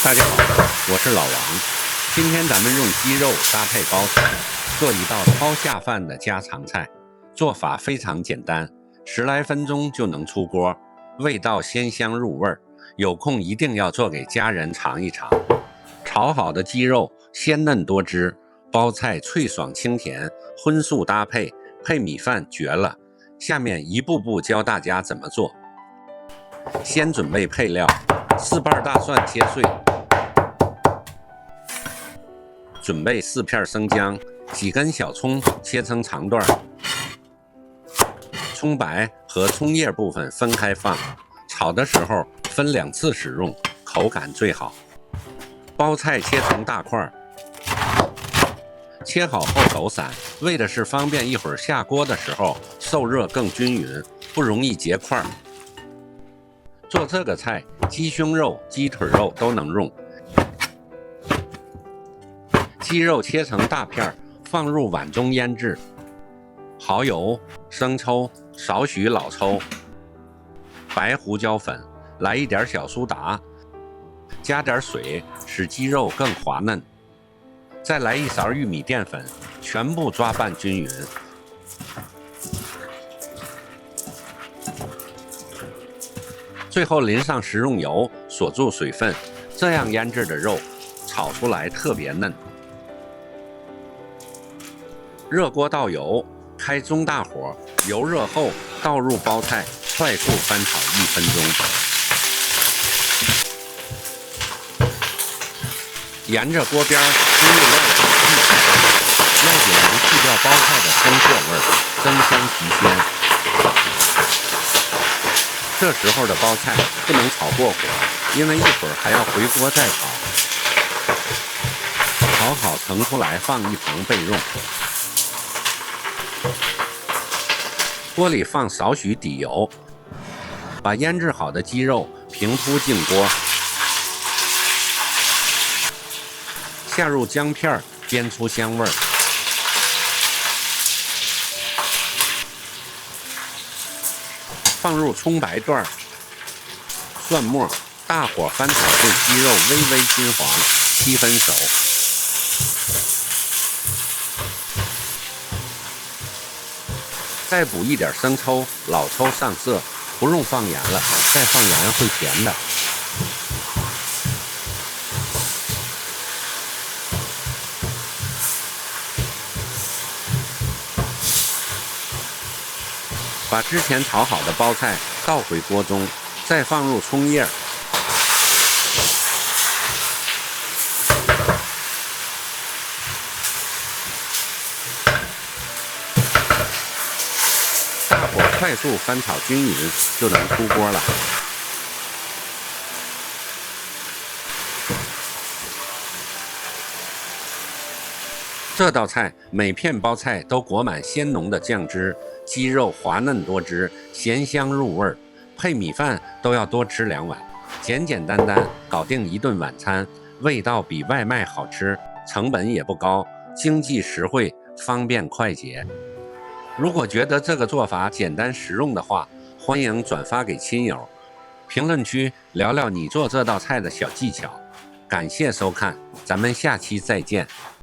大家好，我是老王。今天咱们用鸡肉搭配包菜，做一道超下饭的家常菜。做法非常簡单，10来分鐘就能出鍋，味道鮮香入味。有空一定要做給家人嘗一嘗。炒好的雞肉鮮嫩多汁，包菜脆爽清甜，荤素搭配，配米飯絕了。下面一步步教大家怎麼做。先準備配料：4瓣大蒜切碎，準備4片生薑，幾根小蔥切成長段，蔥白和蔥葉部分分開放，炒的時候分2次使用，口感最好。包菜切成大塊，切好後抖散，為的是方便一會兒下鍋的時候受熱更均匀，不容易結塊。做這個菜，雞胸肉、雞腿肉都能用。雞肉切成大片，放入碗中醃制。蠔油、生抽、少許老抽、白胡椒粉，來一點小蘇打，加點水，使雞肉更滑嫩。再來1勺玉米澱粉，全部抓拌均匀。最後淋上食用油，鎖住水分，這樣醃制的肉炒出來特別嫩。熱鍋倒油，開中大火，油熱後倒入包菜，快速翻炒1分鐘。沿着鍋邊輸入料酒1起鍋，料酒能去掉包菜的生澀味，增香提鮮。這時候的包菜不能炒過火，因為一會兒還要回鍋再炒。炒好盛出來放一旁備用。鍋裡放少許底油，把醃制好的雞肉平鋪進鍋，下入薑片，煸出香味。放入蔥白段、蒜末，大火翻炒至雞肉微微金黃，7分熟。再補一點生抽、老抽上色，不用放鹽了，再放鹽會甜的。把之前炒好的包菜倒回鍋中，再放入蔥葉，大火快速翻炒均匀，就能出鍋了。這道菜每片包菜都裹滿鮮濃的醬汁，雞肉滑嫩多汁，鹹香入味，配米飯都要多吃2碗。簡簡單單搞定一頓晚餐，味道比外賣好吃，成本也不高，經濟實惠，方便快捷。如果覺得這個做法簡單實用的話，歡迎轉發給親友，評論區聊聊你做這道菜的小技巧。感謝收看，咱們下期再見。